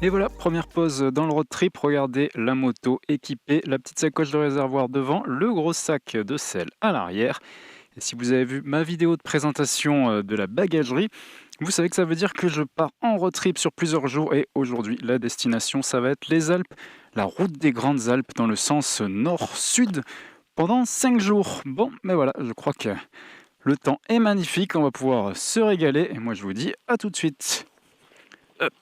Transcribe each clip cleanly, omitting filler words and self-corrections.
Et voilà, première pause dans le road trip. Regardez la moto équipée, la petite sacoche de réservoir devant, le gros sac de sel à l'arrière. Et si vous avez vu ma vidéo de présentation de la bagagerie, vous savez que ça veut dire que je pars en road trip sur plusieurs jours. Et aujourd'hui, la destination, ça va être les Alpes, la route des Grandes Alpes dans le sens nord-sud pendant 5 jours. Bon, mais voilà, je crois que le temps est magnifique, on va pouvoir se régaler. Et moi, je vous dis à tout de suite. Hop.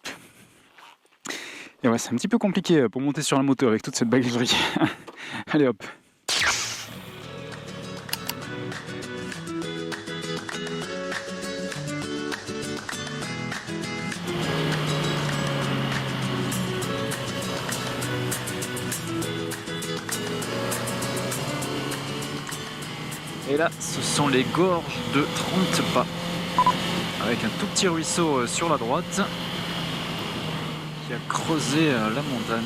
Et ouais, c'est un petit peu compliqué pour monter sur la moto avec toute cette bagagerie. Allez hop. Et là, ce sont les gorges de 30 pas. Avec un tout petit ruisseau sur la droite qui a creusé la montagne.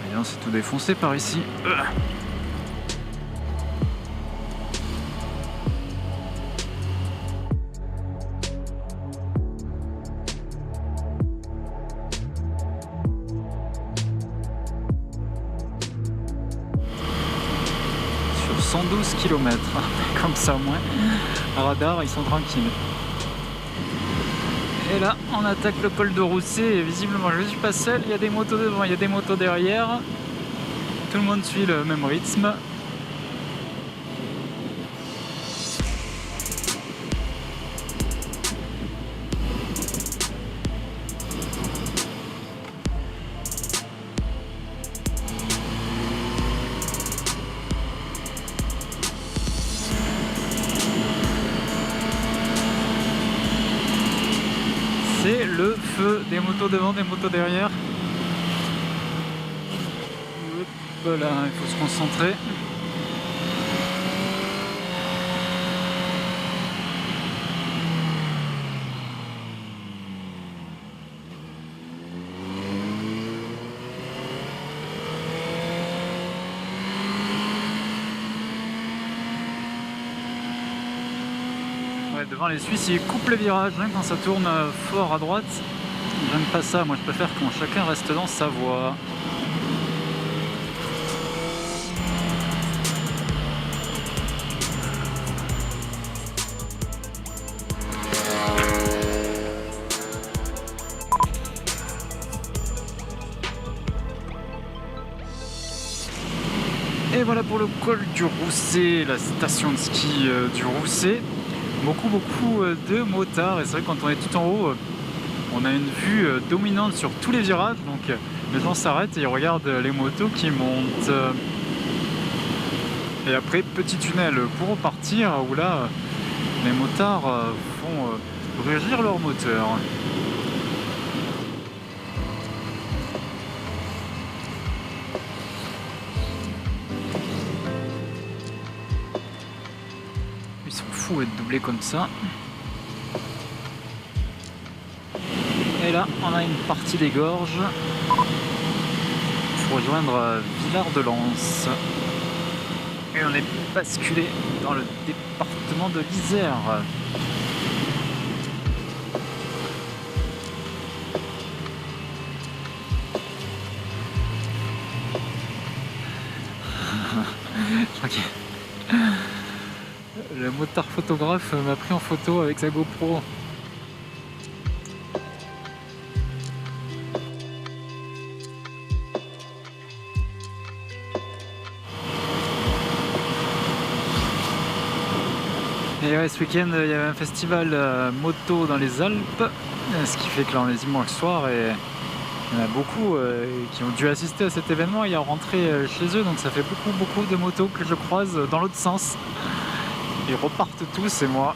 Et là, c'est tout défoncé par ici. Sur 112 km, comme ça au moins, radar, ils sont tranquilles. Et là, on attaque le col de Roussé et visiblement, je ne suis pas seul, il y a des motos devant, il y a des motos derrière. Tout le monde suit le même rythme. C'est le feu des motos devant, des motos derrière. Hop là, il faut se concentrer. Ouais, devant les Suisses, ils coupent le virage hein, quand ça tourne fort à droite. J'aime pas ça, moi je préfère quand chacun reste dans sa voie. Et voilà pour le col du Roussé, la station de ski du Roussé. Beaucoup de motards et c'est vrai que quand on est tout en haut, on a une vue dominante sur tous les virages. Donc les gens s'arrêtent et ils regardent les motos qui montent. Et après, petit tunnel pour repartir où là, les motards font rugir leur moteur. Ils sont fous d'être doublés comme ça. Et là, on a une partie des gorges pour rejoindre Villard-de-Lans. Et on est basculé dans le département de l'Isère. Ok. Le motard photographe m'a pris en photo avec sa GoPro. Et ouais, ce week-end, il y avait un festival moto dans les Alpes, ce qui fait que là on est dimanche soir et il y en a beaucoup qui ont dû assister à cet événement et à rentrer chez eux, donc ça fait beaucoup de motos que je croise dans l'autre sens. Ils repartent tous et moi,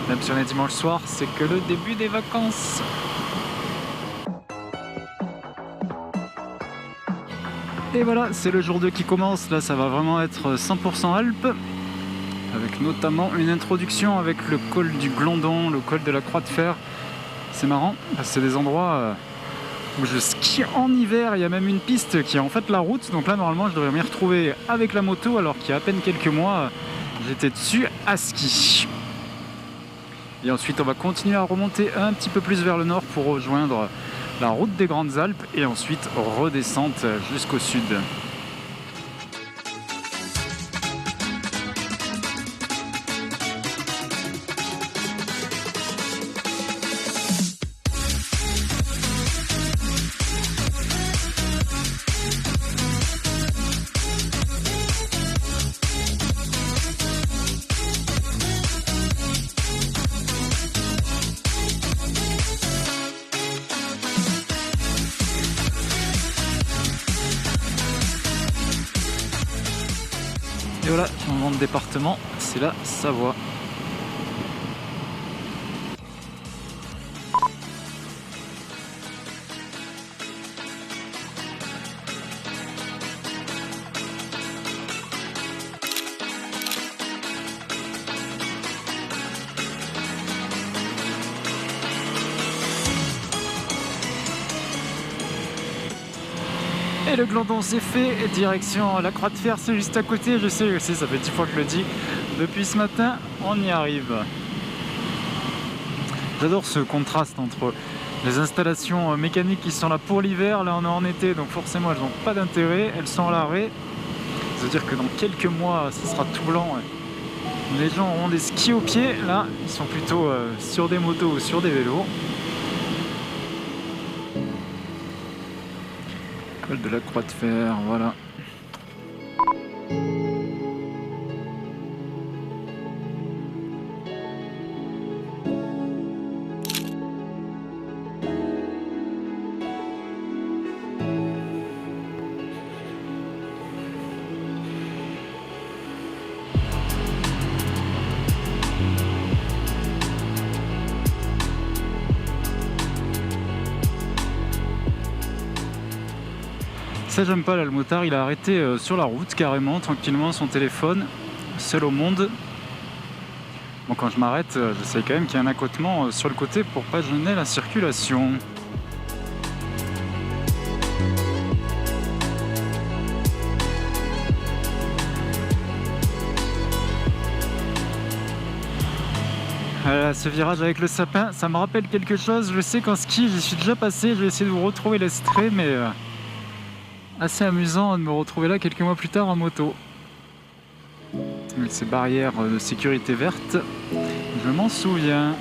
même si on est dimanche soir, c'est que le début des vacances. Et voilà, c'est le jour 2 qui commence, là ça va vraiment être 100% Alpes. Avec notamment une introduction avec le col du Glandon, le col de la Croix de Fer. C'est marrant, c'est des endroits où je skie en hiver. Il y a même une piste qui est en fait la route. Donc là, normalement, je devrais m'y retrouver avec la moto, alors qu'il y a à peine quelques mois, j'étais dessus à ski. Et ensuite, on va continuer à remonter un petit peu plus vers le nord pour rejoindre la route des Grandes Alpes et ensuite redescente jusqu'au sud. Et voilà, changement de département, c'est la Savoie. Et le Glandon c'est fait, direction la Croix de Fer, c'est juste à côté, je sais, ça fait 10 fois que je le dis. Depuis ce matin, on y arrive. J'adore ce contraste entre les installations mécaniques qui sont là pour l'hiver, là on est en été, donc forcément elles n'ont pas d'intérêt, elles sont à l'arrêt. Ça veut dire que dans quelques mois, ça sera tout blanc. Les gens auront des skis aux pieds, là ils sont plutôt sur des motos ou sur des vélos. De la Croix de Fer, voilà. Ça j'aime pas là, le motard il a arrêté sur la route carrément, tranquillement, son téléphone, seul au monde. Bon, quand je m'arrête, j'essaie quand même qu'il y ait un accotement sur le côté pour pas gêner la circulation. Voilà, ce virage avec le sapin, ça me rappelle quelque chose. Je sais qu'en ski, j'y suis déjà passé, je vais essayer de vous retrouver l'extrait, mais assez amusant de me retrouver là quelques mois plus tard en moto. Avec ces barrières de sécurité vertes, je m'en souviens.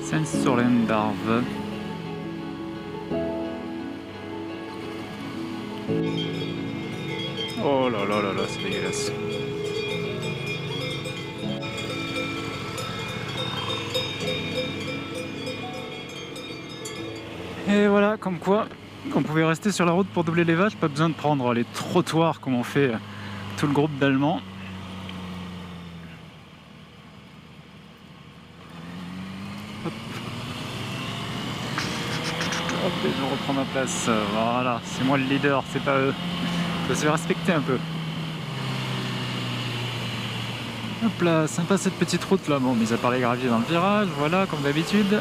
Sens-sur-l'Endarve. Oh là là là là, c'est dégueulasse. Et voilà, comme quoi on pouvait rester sur la route pour doubler les vaches, pas besoin de prendre les trottoirs comme on fait tout le groupe d'Allemands. Hop. Hop, et je reprends ma place. Voilà, c'est moi le leader, c'est pas eux. Ça se fait respecter un peu. Hop là, sympa cette petite route là. Bon, mis à part les graviers dans le virage, voilà, comme d'habitude.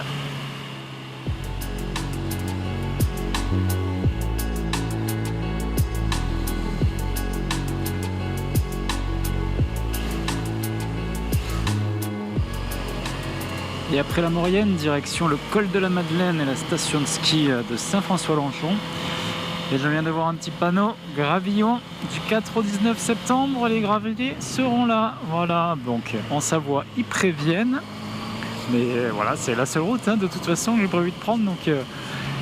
Et après la Maurienne, direction le col de la Madeleine et la station de ski de Saint-François-Lanchon. Et je viens de voir un petit panneau, Gravillon, du 4 au 19 septembre, les graviers seront là. Voilà, donc en Savoie, ils préviennent. Mais voilà, c'est la seule route, hein, de toute façon, que j'ai prévu de prendre, donc il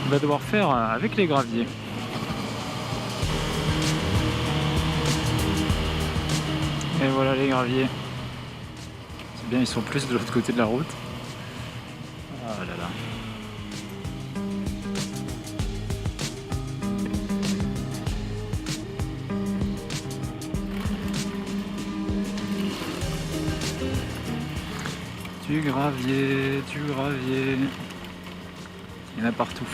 va devoir faire avec les graviers. Et voilà les graviers. C'est bien, ils sont plus de l'autre côté de la route. Ah là là. Du gravier, du gravier. Il y en a partout.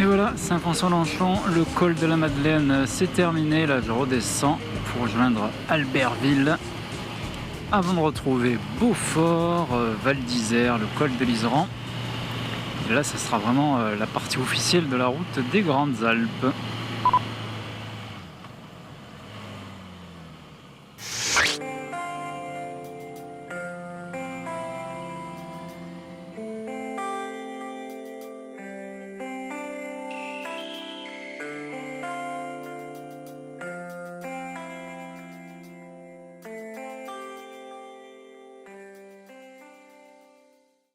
Et voilà, Saint-François-Longchamp, le col de la Madeleine, c'est terminé. Là, je redescends pour rejoindre Albertville avant de retrouver Beaufort, Val d'Isère, le col de l'Iseran. Et là, ça sera vraiment la partie officielle de la route des Grandes Alpes.